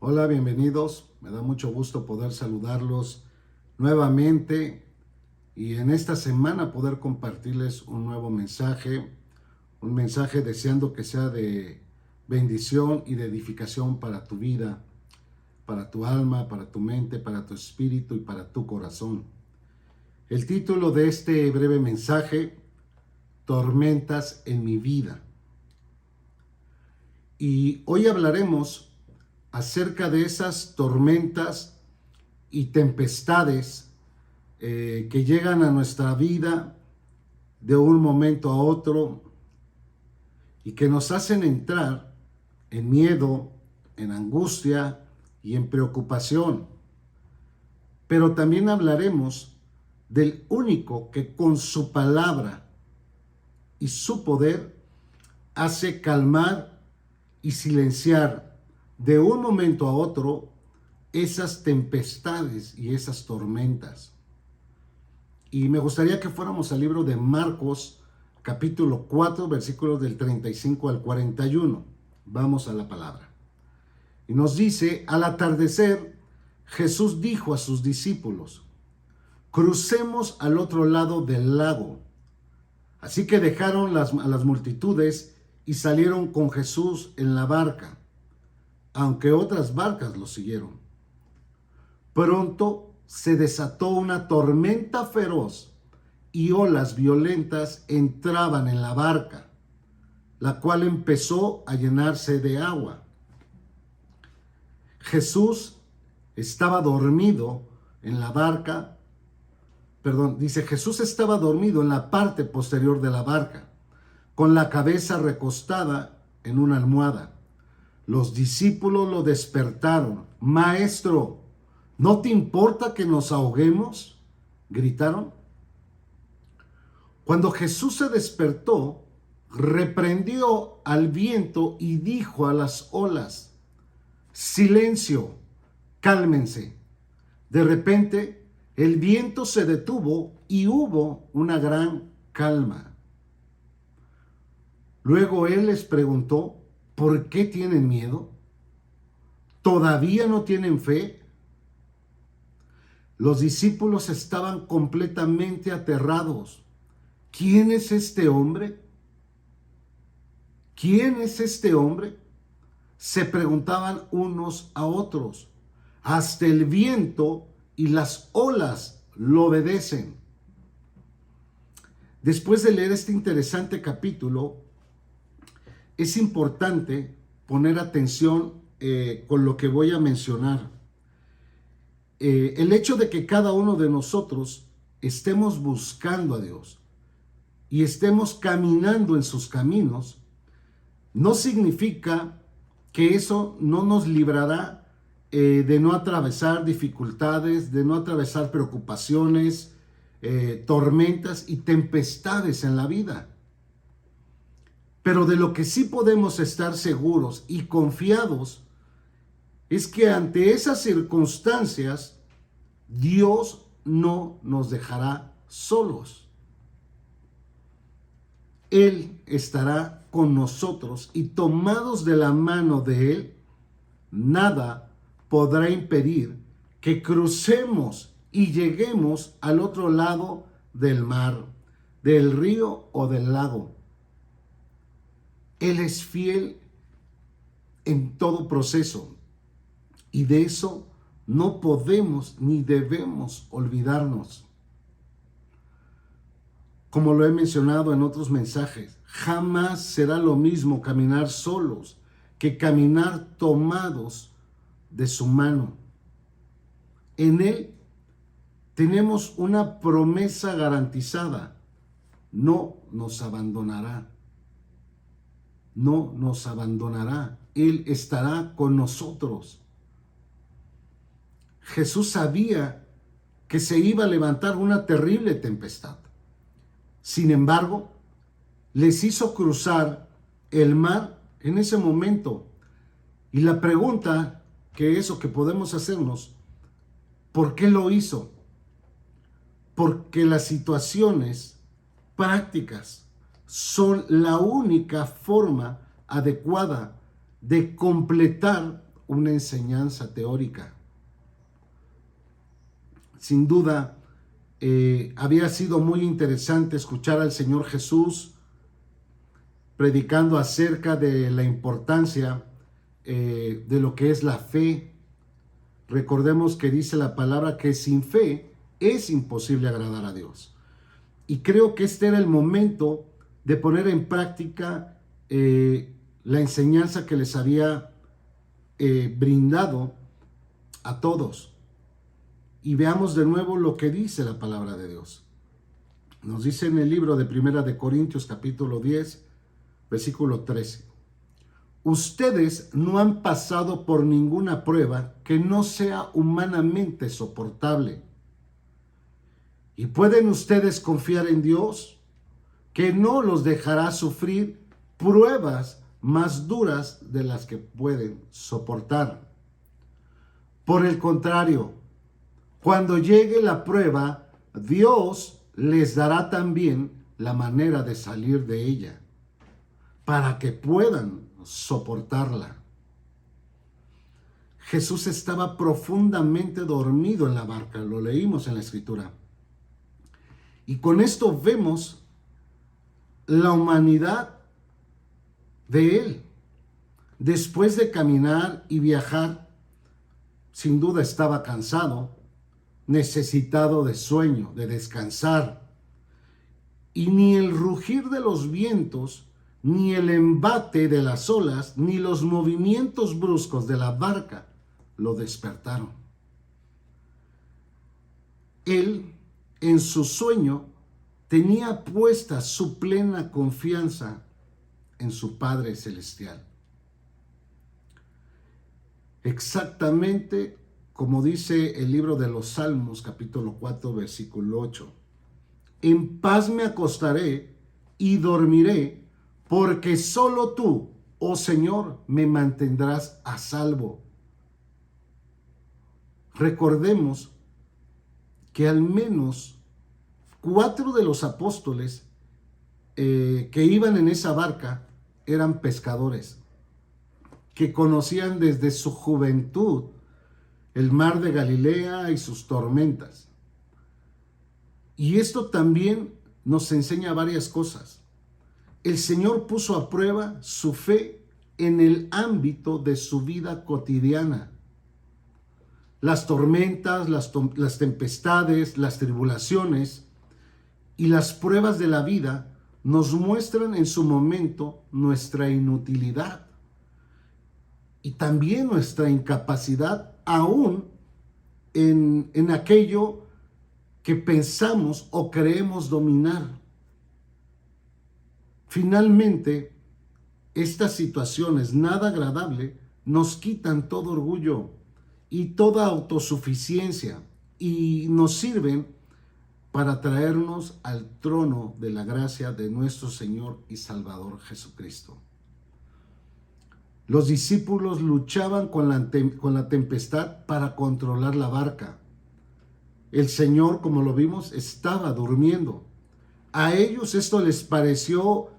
Hola, bienvenidos. Me da mucho gusto poder saludarlos nuevamente y en esta semana poder compartirles un nuevo mensaje, un mensaje deseando que sea de bendición y de edificación para tu vida, para tu alma, para tu mente, para tu espíritu y para tu corazón. El título de este breve mensaje: Tormentas en mi vida. Y hoy hablaremos acerca de esas tormentas y tempestades que llegan a nuestra vida de un momento a otro y que nos hacen entrar en miedo, en angustia y en preocupación. Pero también hablaremos del único que con su palabra y su poder hace calmar y silenciar de un momento a otro esas tempestades y esas tormentas. Y me gustaría que fuéramos al libro de Marcos, capítulo 4, versículos del 35 al 41. Vamos a la palabra. Y nos dice: al atardecer, Jesús dijo a sus discípulos: crucemos al otro lado del lago. Así que dejaron a las multitudes y salieron con Jesús en la barca, aunque otras barcas lo siguieron. Pronto se desató una tormenta feroz y olas violentas entraban en la barca, la cual empezó a llenarse de agua. Jesús estaba dormido en la barca, Jesús estaba dormido en la parte posterior de la barca, con la cabeza recostada en una almohada. Los discípulos lo despertaron. Maestro, ¿no te importa que nos ahoguemos?, gritaron. Cuando Jesús se despertó, reprendió al viento y dijo a las olas: silencio, cálmense. De repente, el viento se detuvo y hubo una gran calma. Luego él les preguntó: ¿por qué tienen miedo? ¿Todavía no tienen fe? Los discípulos estaban completamente aterrados. ¿Quién es este hombre? ¿Quién es este hombre?, se preguntaban unos a otros. Hasta el viento y las olas lo obedecen. Después de leer este interesante capítulo, es importante poner atención con lo que voy a mencionar. El hecho de que cada uno de nosotros estemos buscando a Dios y estemos caminando en sus caminos, no significa que eso no nos librará de no atravesar dificultades, de no atravesar preocupaciones, tormentas y tempestades en la vida. Pero de lo que sí podemos estar seguros y confiados es que ante esas circunstancias, Dios no nos dejará solos. Él estará con nosotros y tomados de la mano de Él, nada podrá impedir que crucemos y lleguemos al otro lado del mar, del río o del lago. Él es fiel en todo proceso y de eso no podemos ni debemos olvidarnos. Como lo he mencionado en otros mensajes, jamás será lo mismo caminar solos que caminar tomados de su mano. En Él tenemos una promesa garantizada: no nos abandonará. No nos abandonará. Él estará con nosotros. Jesús sabía que se iba a levantar una terrible tempestad. Sin embargo, les hizo cruzar el mar en ese momento. Y la pregunta que podemos hacernos: ¿por qué lo hizo? Porque las situaciones prácticas son la única forma adecuada de completar una enseñanza teórica. Sin duda, había sido muy interesante escuchar al Señor Jesús predicando acerca de la importancia de lo que es la fe. Recordemos que dice la palabra que sin fe es imposible agradar a Dios. Y creo que este era el momento de poner en práctica la enseñanza que les había brindado a todos. Y veamos de nuevo lo que dice la palabra de Dios. Nos dice en el libro de Primera de Corintios, capítulo 10, versículo 13. Ustedes no han pasado por ninguna prueba que no sea humanamente soportable. ¿Y pueden ustedes confiar en Dios, que no los dejará sufrir pruebas más duras de las que pueden soportar? Por el contrario, cuando llegue la prueba, Dios les dará también la manera de salir de ella, para que puedan soportarla. Jesús estaba profundamente dormido en la barca, lo leímos en la Escritura. Y con esto vemos la humanidad de Él. Después de caminar y viajar, sin duda estaba cansado, necesitado de sueño, de descansar. Y ni el rugir de los vientos, ni el embate de las olas, ni los movimientos bruscos de la barca lo despertaron. Él, en su sueño, tenía puesta su plena confianza en su Padre Celestial. Exactamente como dice el libro de los Salmos, capítulo 4, versículo 8. En paz me acostaré y dormiré, porque solo tú, oh Señor, me mantendrás a salvo. Recordemos que al menos 4 de los apóstoles que iban en esa barca eran pescadores, que conocían desde su juventud el mar de Galilea y sus tormentas. Y esto también nos enseña varias cosas. El Señor puso a prueba su fe en el ámbito de su vida cotidiana. Las tormentas, las tempestades, las tribulaciones y las pruebas de la vida nos muestran en su momento nuestra inutilidad y también nuestra incapacidad aún en aquello que pensamos o creemos dominar. Finalmente, estas situaciones nada agradables nos quitan todo orgullo y toda autosuficiencia y nos sirven para traernos al trono de la gracia de nuestro Señor y Salvador Jesucristo. Los discípulos luchaban con la tempestad para controlar la barca. El Señor, como lo vimos, estaba durmiendo. A ellos esto les pareció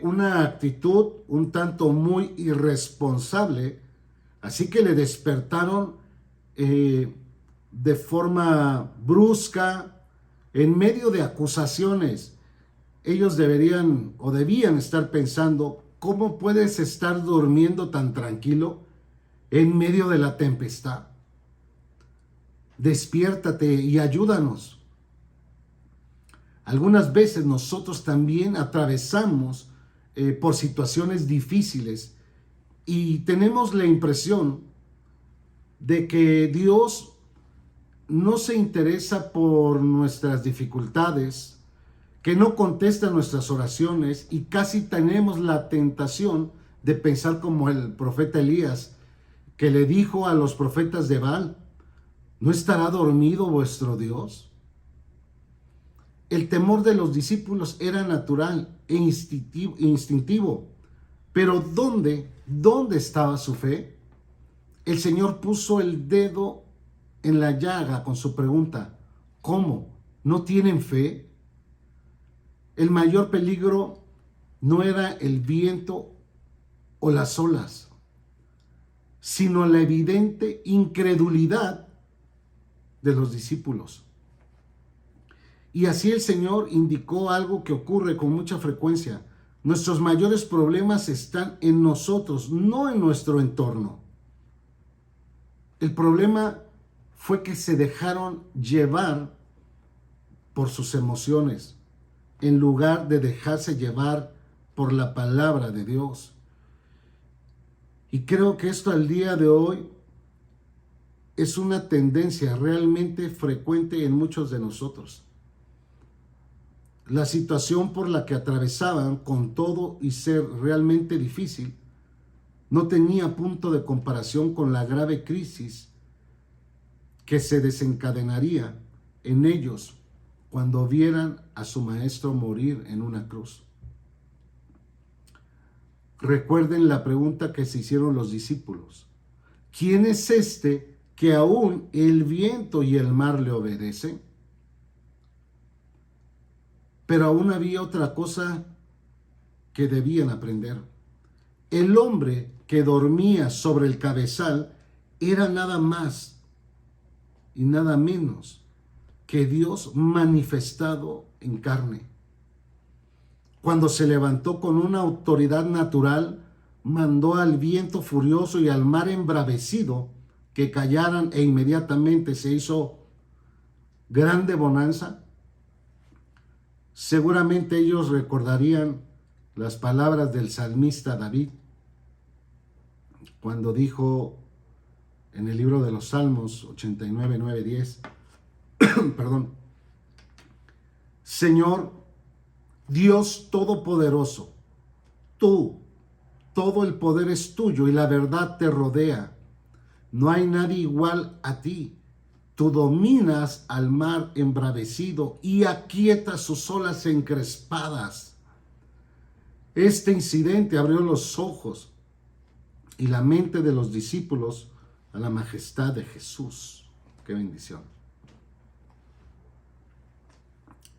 una actitud un tanto muy irresponsable, así que le despertaron de forma brusca, en medio de acusaciones. Ellos deberían o debían estar pensando: ¿cómo puedes estar durmiendo tan tranquilo en medio de la tempestad? Despiértate y ayúdanos. Algunas veces nosotros también atravesamos por situaciones difíciles y tenemos la impresión de que Dios no se interesa por nuestras dificultades, que no contesta nuestras oraciones, y casi tenemos la tentación de pensar como el profeta Elías, que le dijo a los profetas de Baal: ¿no estará dormido vuestro Dios? El temor de los discípulos era natural e instintivo, pero ¿dónde estaba su fe? El Señor puso el dedo en la llaga con su pregunta: ¿cómo? ¿No tienen fe? El mayor peligro no era el viento o las olas, sino la evidente incredulidad de los discípulos. Y así el Señor indicó algo que ocurre con mucha frecuencia. Nuestros mayores problemas están en nosotros, no en nuestro entorno. El problema fue que se dejaron llevar por sus emociones, en lugar de dejarse llevar por la palabra de Dios. Y creo que esto al día de hoy es una tendencia realmente frecuente en muchos de nosotros. La situación por la que atravesaban, con todo y ser realmente difícil, no tenía punto de comparación con la grave crisis que se desencadenaría en ellos cuando vieran a su maestro morir en una cruz. Recuerden la pregunta que se hicieron los discípulos: ¿quién es este que aún el viento y el mar le obedecen? Pero aún había otra cosa que debían aprender. El hombre que dormía sobre el cabezal era nada más y nada menos que Dios manifestado en carne. Cuando se levantó con una autoridad natural, mandó al viento furioso y al mar embravecido que callaran, e inmediatamente se hizo grande bonanza. Seguramente ellos recordarían las palabras del salmista David cuando dijo en el libro de los Salmos 89, 9, 10, perdón: Señor, Dios Todopoderoso, tú, todo el poder es tuyo y la verdad te rodea. No hay nadie igual a ti. Tú dominas al mar embravecido y aquietas sus olas encrespadas. Este incidente abrió los ojos y la mente de los discípulos a la majestad de Jesús. ¡Qué bendición!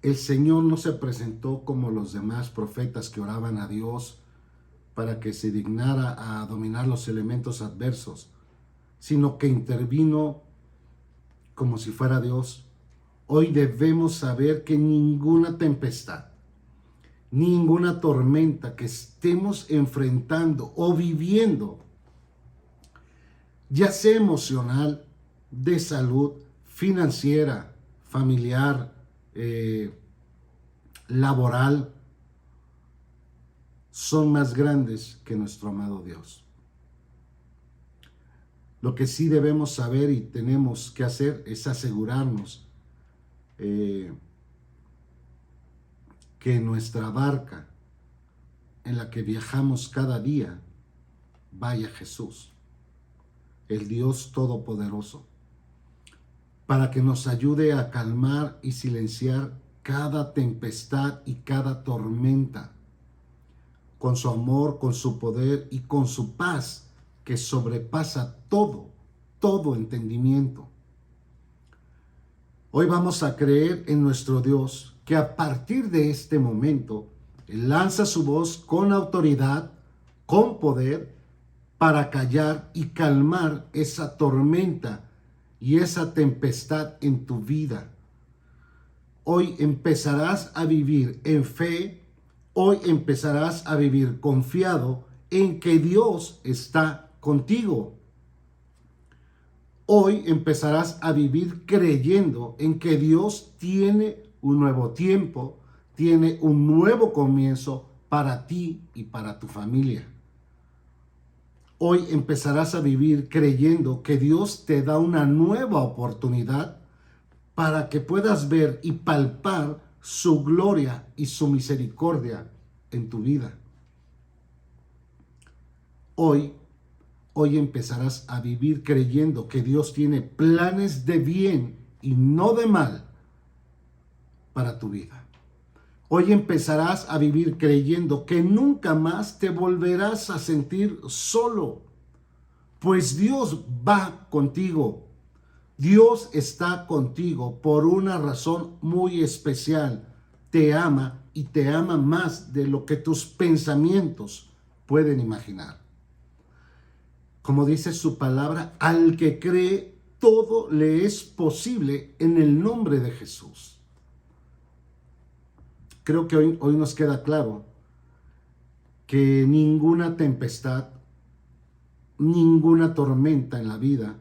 El Señor no se presentó como los demás profetas que oraban a Dios para que se dignara a dominar los elementos adversos, sino que intervino como si fuera Dios. Hoy debemos saber que ninguna tempestad, ninguna tormenta que estemos enfrentando o viviendo, ya sea emocional, de salud, financiera, familiar, laboral, son más grandes que nuestro amado Dios. Lo que sí debemos saber y tenemos que hacer es asegurarnos que nuestra barca en la que viajamos cada día vaya Jesús, el Dios Todopoderoso, para que nos ayude a calmar y silenciar cada tempestad y cada tormenta, con su amor, con su poder y con su paz que sobrepasa todo entendimiento. Hoy vamos a creer en nuestro Dios, que a partir de este momento, Él lanza su voz con autoridad, con poder, para callar y calmar esa tormenta y esa tempestad en tu vida. Hoy empezarás a vivir en fe, hoy empezarás a vivir confiado en que Dios está contigo. Hoy empezarás a vivir creyendo en que Dios tiene un nuevo tiempo, tiene un nuevo comienzo para ti y para tu familia. Hoy empezarás a vivir creyendo que Dios te da una nueva oportunidad para que puedas ver y palpar su gloria y su misericordia en tu vida. Hoy empezarás a vivir creyendo que Dios tiene planes de bien y no de mal para tu vida. Hoy empezarás a vivir creyendo que nunca más te volverás a sentir solo, pues Dios va contigo. Dios está contigo por una razón muy especial. Te ama y te ama más de lo que tus pensamientos pueden imaginar. Como dice su palabra, al que cree, todo le es posible en el nombre de Jesús. Creo que hoy nos queda claro que ninguna tempestad, ninguna tormenta en la vida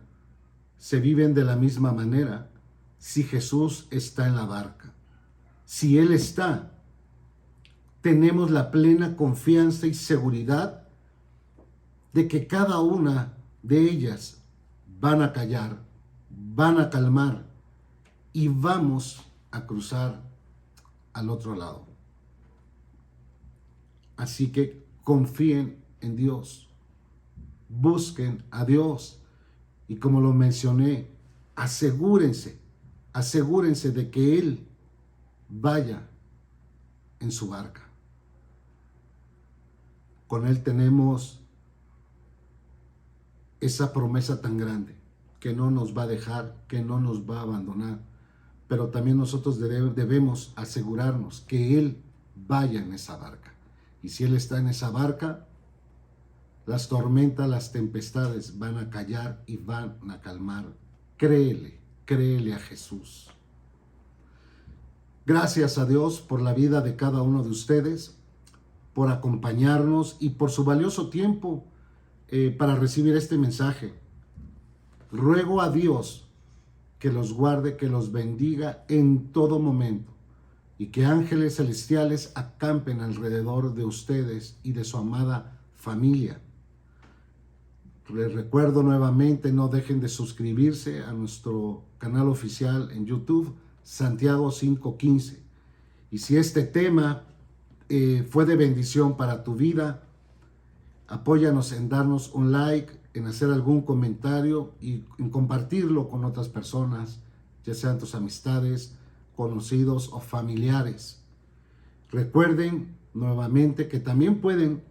se viven de la misma manera si Jesús está en la barca. Si Él está, tenemos la plena confianza y seguridad de que cada una de ellas van a callar, van a calmar y vamos a cruzar al otro lado. Así que confíen en Dios, busquen a Dios y, como lo mencioné, asegúrense de que Él vaya en su barca. Con Él tenemos esa promesa tan grande, que no nos va a dejar, que no nos va a abandonar, pero también nosotros debemos asegurarnos que Él vaya en esa barca. Y si Él está en esa barca, las tormentas, las tempestades van a callar y van a calmar. Créele a Jesús. Gracias a Dios por la vida de cada uno de ustedes, por acompañarnos y por su valioso tiempo para recibir este mensaje. Ruego a Dios que los guarde, que los bendiga en todo momento y que ángeles celestiales acampen alrededor de ustedes y de su amada familia. Les recuerdo nuevamente, no dejen de suscribirse a nuestro canal oficial en YouTube, Santiago 5:15. Y si este tema fue de bendición para tu vida, apóyanos en darnos un like, en hacer algún comentario y en compartirlo con otras personas, ya sean tus amistades, conocidos o familiares. Recuerden nuevamente que también pueden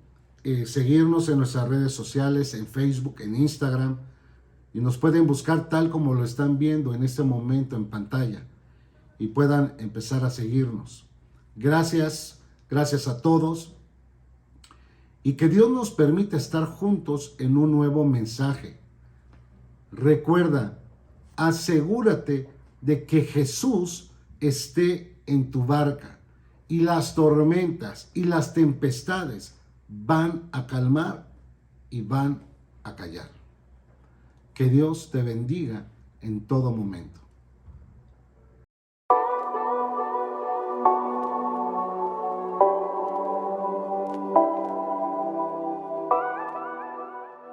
seguirnos en nuestras redes sociales, en Facebook, en Instagram, y nos pueden buscar tal como lo están viendo en este momento en pantalla y puedan empezar a seguirnos. Gracias a todos y que Dios nos permita estar juntos en un nuevo mensaje. Recuerda, asegúrate de que Jesús esté en tu barca y las tormentas y las tempestades van a calmar y van a callar. Que Dios te bendiga en todo momento.